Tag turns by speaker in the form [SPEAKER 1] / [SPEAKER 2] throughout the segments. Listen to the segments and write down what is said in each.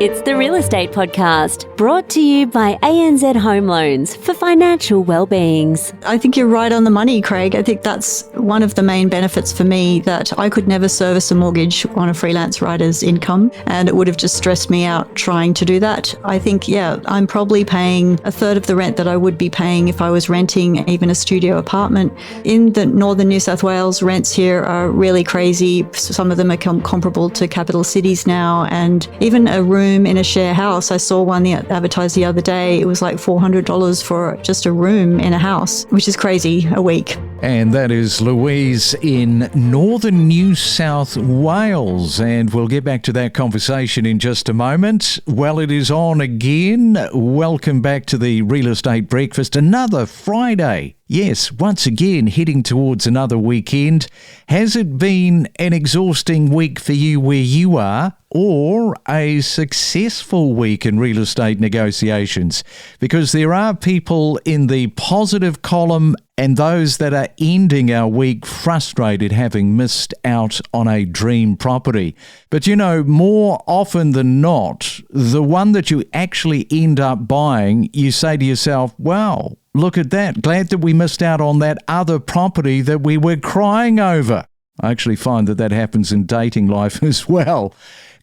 [SPEAKER 1] It's the Real Estate Podcast, brought to you by ANZ Home Loans for financial well-beings.
[SPEAKER 2] I think you're right on the money, Craig. I think that's one of the main benefits for me, that I could never service a mortgage on a freelance writer's income, and it would have just stressed me out trying to do that. I think, I'm probably paying a third of the rent that I would be paying if I was renting even a studio apartment. In the Northern New South Wales, rents here are really crazy. Some of them are comparable to capital cities now, and even a room in a share house. I saw one advertised the other day. It was like $400 for just a room in a house, which is crazy a week.
[SPEAKER 3] And that is Louise in Northern New South Wales. And we'll get back to that conversation in just a moment. Well, it is on again. Welcome back to the Real Estate Breakfast. Another Friday. Yes, once again, heading towards another weekend. Has it been an exhausting week for you where you are, or a successful week in real estate negotiations? Because there are people in the positive column and those that are ending our week frustrated having missed out on a dream property. But more often than not, the one that you actually end up buying, you say to yourself, wow, look at that. Glad that we missed out on that other property that we were crying over. I actually find that happens in dating life as well.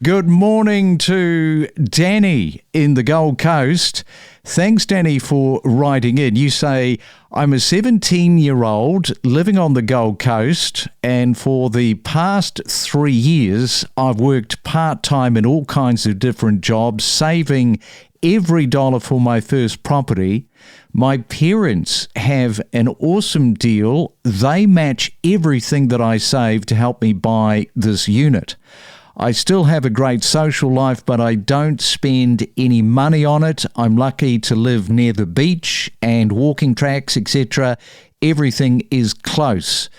[SPEAKER 3] Good morning to Danny in the Gold Coast. Thanks, Danny, for writing in. You say, I'm a 17-year-old living on the Gold Coast, and for the past 3 years, I've worked part-time in all kinds of different jobs, saving every dollar for my first property. My parents have an awesome deal. They match everything that I save to help me buy this unit. I still have a great social life, but I don't spend any money on it. I'm lucky to live near the beach and walking tracks, etc. Everything is close.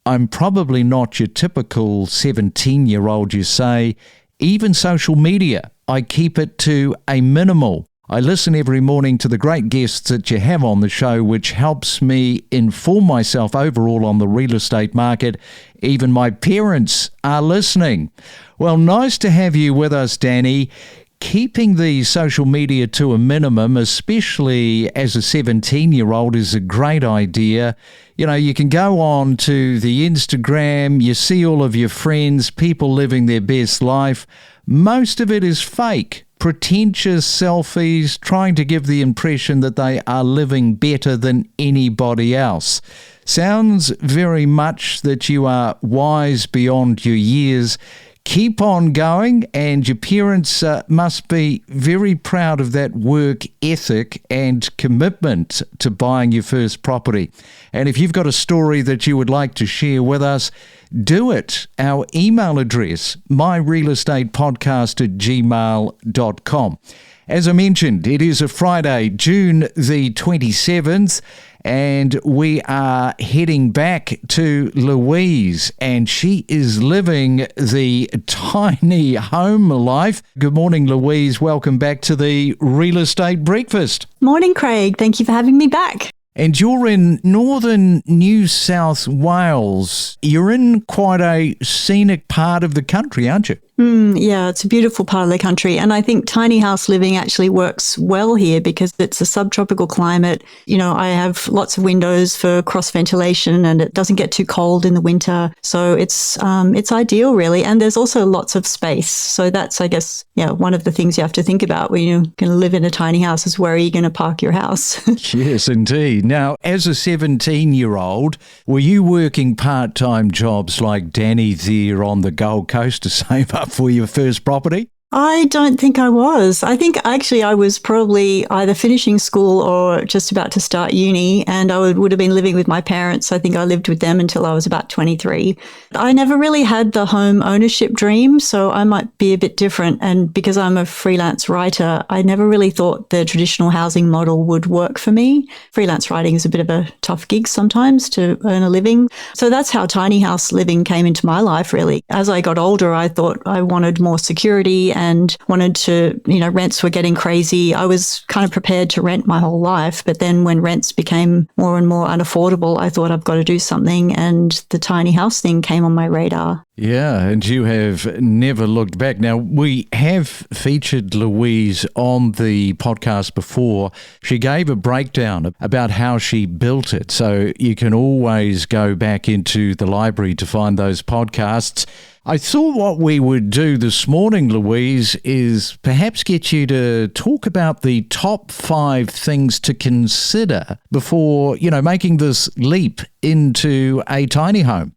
[SPEAKER 3] I'm probably not your typical 17-year-old, you say. Even social media, I keep it to a minimal. I listen every morning to the great guests that you have on the show, which helps me inform myself overall on the real estate market. Even my parents are listening. Well, nice to have you with us, Danny. Keeping the social media to a minimum, especially as a 17-year-old, is a great idea. You can go on to the Instagram, you see all of your friends, people living their best life. Most of it is fake. Pretentious selfies, trying to give the impression that they are living better than anybody else. Sounds very much that you are wise beyond your years. Keep on going, and your parents must be very proud of that work ethic and commitment to buying your first property. And if you've got a story that you would like to share with us, do it. Our email address, myrealestatepodcast@gmail.com. As I mentioned, it is a Friday, June the 27th, and we are heading back to Louise, and she is living the tiny home life. Good morning, Louise. Welcome back to the Real Estate Breakfast.
[SPEAKER 2] Morning, Craig. Thank you for having me back.
[SPEAKER 3] And you're in Northern New South Wales. You're in quite a scenic part of the country, aren't you?
[SPEAKER 2] Yeah, it's a beautiful part of the country. And I think tiny house living actually works well here because it's a subtropical climate. I have lots of windows for cross ventilation, and it doesn't get too cold in the winter. So it's ideal, really. And there's also lots of space. So that's, I guess, one of the things you have to think about when you're going to live in a tiny house is where are you going to park your house?
[SPEAKER 3] Yes, indeed. Now, as a 17-year-old, were you working part-time jobs like Danny there on the Gold Coast to save up for your first property?
[SPEAKER 2] I don't think I was. I think actually I was probably either finishing school or just about to start uni, and I would have been living with my parents. I think I lived with them until I was about 23. I never really had the home ownership dream, so I might be a bit different. And because I'm a freelance writer, I never really thought the traditional housing model would work for me. Freelance writing is a bit of a tough gig sometimes to earn a living. So that's how tiny house living came into my life, really. As I got older, I thought I wanted more security and wanted to, rents were getting crazy. I was kind of prepared to rent my whole life. But then when rents became more and more unaffordable, I thought I've got to do something. And the tiny house thing came on my radar.
[SPEAKER 3] Yeah, and you have never looked back. Now, we have featured Louise on the podcast before. She gave a breakdown about how she built it, so you can always go back into the library to find those podcasts. I thought what we would do this morning, Louise, is perhaps get you to talk about the top 5 things to consider before, making this leap into a tiny home.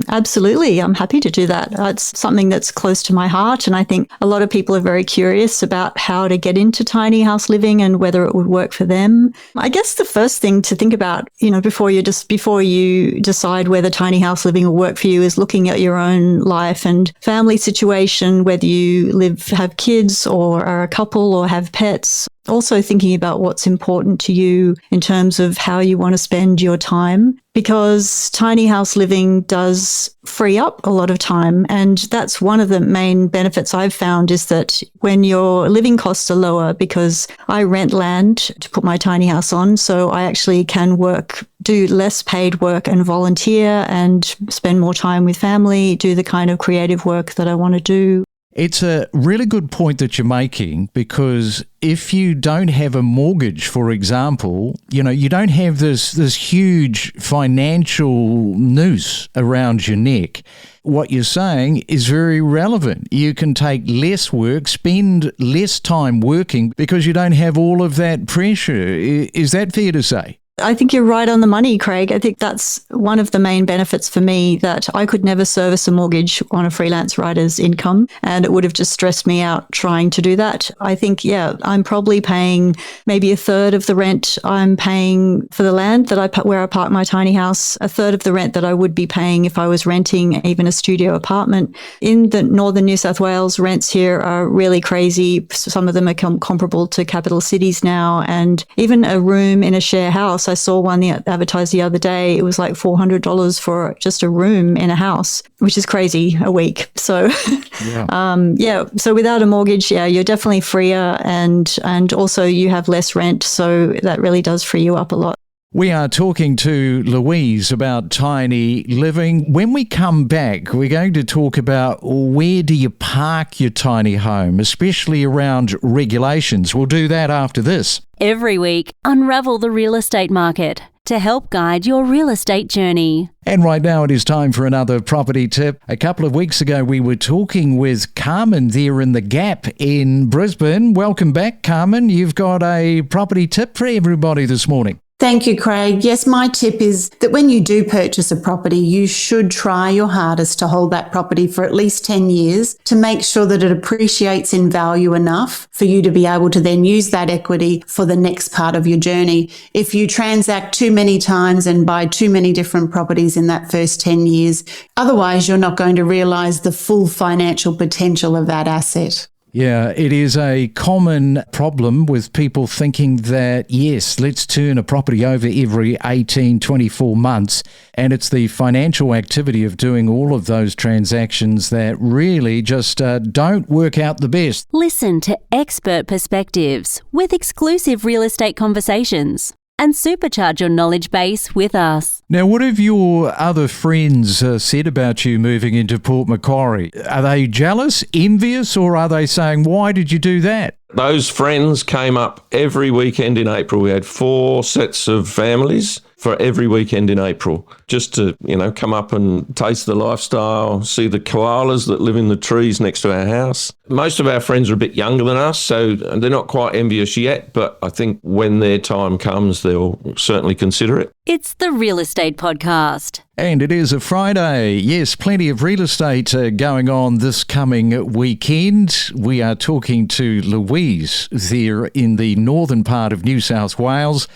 [SPEAKER 2] Absolutely. I'm happy to do that. It's something that's close to my heart. And I think a lot of people are very curious about how to get into tiny house living and whether it would work for them. I guess the first thing to think about, before you decide whether tiny house living will work for you is looking at your own life and family situation, whether you have kids or are a couple or have pets. Also thinking about what's important to you in terms of how you want to spend your time, because tiny house living does free up a lot of time. And that's one of the main benefits I've found, is that when your living costs are lower, because I rent land to put my tiny house on, so I actually can do less paid work and volunteer and spend more time with family, do the kind of creative work that I want to do.
[SPEAKER 3] It's a really good point that you're making, because if you don't have a mortgage, for example, you don't have this huge financial noose around your neck. What you're saying is very relevant. You can take less work, spend less time working because you don't have all of that pressure. Is that fair to say?
[SPEAKER 2] I think you're right on the money, Craig. I think that's one of the main benefits for me, that I could never service a mortgage on a freelance writer's income, and it would have just stressed me out trying to do that. I think, I'm probably paying maybe a third of the rent I'm paying for the land where I park my tiny house, a third of the rent that I would be paying if I was renting even a studio apartment. In the Northern New South Wales, rents here are really crazy. Some of them are comparable to capital cities now, and even a room in a share house. I saw one advertised the other day. It was like $400 for just a room in a house, which is crazy a week. So, so without a mortgage, you're definitely freer, and also you have less rent. So that really does free you up a lot.
[SPEAKER 3] We are talking to Louise about tiny living. When we come back, we're going to talk about where do you park your tiny home, especially around regulations. We'll do that after this.
[SPEAKER 1] Every week, unravel the real estate market to help guide your real estate journey.
[SPEAKER 3] And right now it is time for another property tip. A couple of weeks ago, we were talking with Carmen there in the Gap in Brisbane. Welcome back, Carmen. You've got a property tip for everybody this morning.
[SPEAKER 4] Thank you, Craig. Yes, my tip is that when you do purchase a property, you should try your hardest to hold that property for at least 10 years to make sure that it appreciates in value enough for you to be able to then use that equity for the next part of your journey. If you transact too many times and buy too many different properties in that first 10 years, otherwise you're not going to realise the full financial potential of that asset.
[SPEAKER 3] Yeah, it is a common problem with people thinking that, yes, let's turn a property over every 18, 24 months. And it's the financial activity of doing all of those transactions that really just don't work out the best.
[SPEAKER 1] Listen to expert perspectives with exclusive real estate conversations, and supercharge your knowledge base with us.
[SPEAKER 3] Now, what have your other friends said about you moving into Port Macquarie? Are they jealous, envious, or are they saying, why did you do that?
[SPEAKER 5] Those friends came up every weekend in April. We had 4 sets of families for every weekend in April, just to, come up and taste the lifestyle, see the koalas that live in the trees next to our house. Most of our friends are a bit younger than us, so they're not quite envious yet, but I think when their time comes, they'll certainly consider it.
[SPEAKER 1] It's the Real Estate Podcast.
[SPEAKER 3] And it is a Friday. Yes, plenty of real estate going on this coming weekend. We are talking to Louise there in the northern part of New South Wales.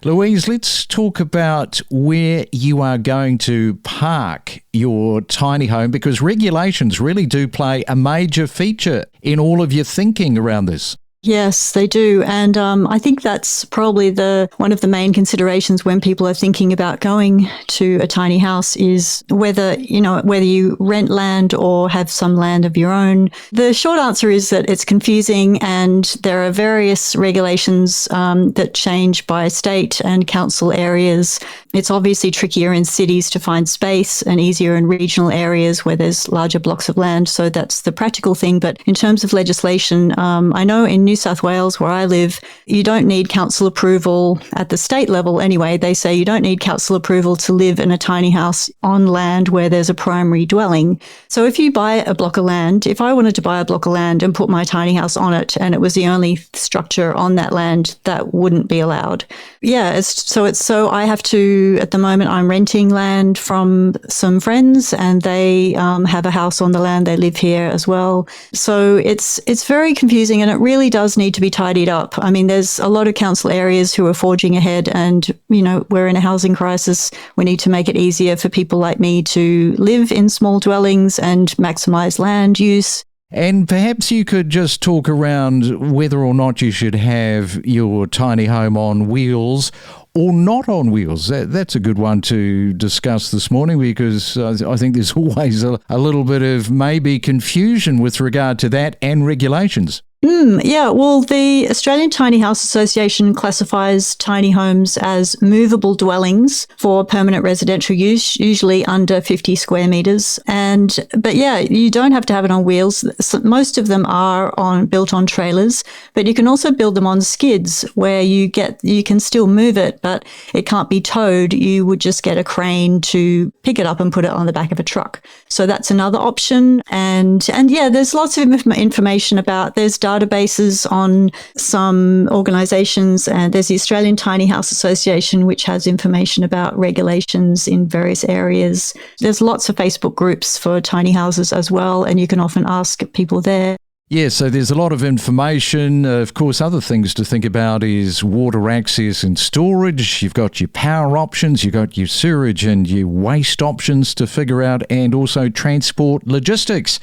[SPEAKER 3] Louise, let's talk about where you are going to park your tiny home, because regulations really do play a major feature in all of your thinking around this.
[SPEAKER 2] Yes, they do. And I think that's probably one of the main considerations when people are thinking about going to a tiny house is whether you rent land or have some land of your own. The short answer is that it's confusing, and there are various regulations that change by state and council areas. It's obviously trickier in cities to find space and easier in regional areas where there's larger blocks of land. So that's the practical thing. But in terms of legislation, I know in New South Wales, where I live, you don't need council approval at the state level anyway. They say you don't need council approval to live in a tiny house on land where there's a primary dwelling. So if you buy a block of land, if I wanted to buy a block of land and put my tiny house on it and it was the only structure on that land, that wouldn't be allowed. Yeah, so I have to, at the moment, I'm renting land from some friends, and they have a house on the land. They live here as well. So it's very confusing, and it really does need to be tidied up. I mean, there's a lot of council areas who are forging ahead, and, we're in a housing crisis. We need to make it easier for people like me to live in small dwellings and maximise land use.
[SPEAKER 3] And perhaps you could just talk around whether or not you should have your tiny home on wheels or not on wheels. That's a good one to discuss this morning, because I think there's always a little bit of maybe confusion with regard to that and regulations.
[SPEAKER 2] Yeah, well, the Australian Tiny House Association classifies tiny homes as movable dwellings for permanent residential use, usually under 50 square metres. But yeah, you don't have to have it on wheels. Most of them are built on trailers, but you can also build them on skids, where you can still move it, but it can't be towed. You would just get a crane to pick it up and put it on the back of a truck. So that's another option. And yeah, there's lots of information about, there's databases on some organisations, and there's the Australian Tiny House Association, which has information about regulations in various areas. There's lots of Facebook groups for tiny houses as well, and you can often ask people there.
[SPEAKER 3] Yeah, so there's a lot of information. Of course, other things to think about is water access and storage. You've got your power options, you've got your sewerage and your waste options to figure out, and also transport logistics.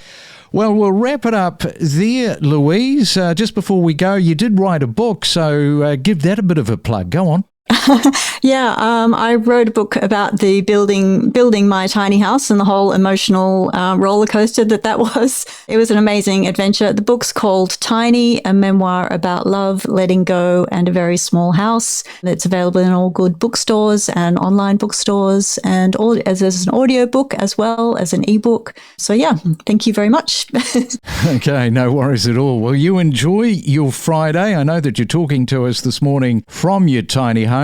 [SPEAKER 3] Well, we'll wrap it up there, Louise. Just before we go, you did write a book, so give that a bit of a plug. Go on.
[SPEAKER 2] Yeah, I wrote a book about the building my tiny house and the whole emotional roller coaster that was. It was an amazing adventure. The book's called Tiny, a memoir about love, letting go, and a very small house. It's available in all good bookstores and online bookstores, and as an audio book as well as an ebook. So yeah, thank you very much.
[SPEAKER 3] Okay, no worries at all. Well, you enjoy your Friday. I know that you're talking to us this morning from your tiny home,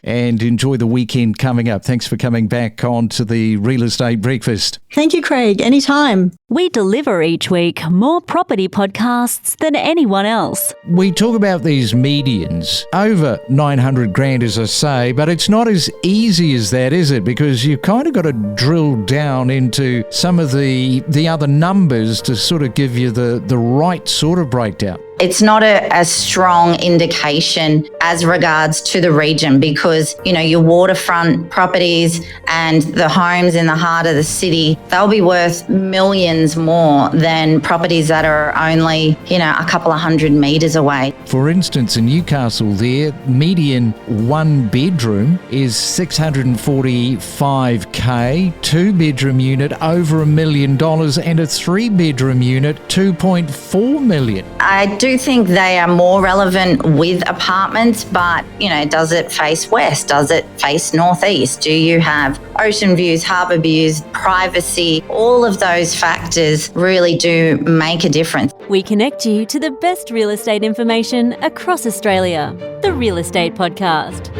[SPEAKER 3] and enjoy the weekend coming up. Thanks for coming back on to the Real Estate Breakfast.
[SPEAKER 2] Thank you, Craig. Anytime.
[SPEAKER 1] We deliver each week more property podcasts than anyone else.
[SPEAKER 3] We talk about these medians, over 900 grand, as I say, but it's not as easy as that, is it? Because you've kind of got to drill down into some of the other numbers to sort of give you the right sort of breakdown.
[SPEAKER 6] It's not a strong indication as regards to the region, because, your waterfront properties and the homes in the heart of the city, they'll be worth millions more than properties that are only, a couple of 100 metres away.
[SPEAKER 3] For instance, in Newcastle there, median one bedroom is $645K, two bedroom unit over $1 million, and a three bedroom unit $2.4 million.
[SPEAKER 6] I do think they are more relevant with apartments, but, does it face west? Does it face northeast? Do you have ocean views, harbour views, privacy? All of those factors really do make a difference.
[SPEAKER 1] We connect you to the best real estate information across Australia. The Real Estate Podcast.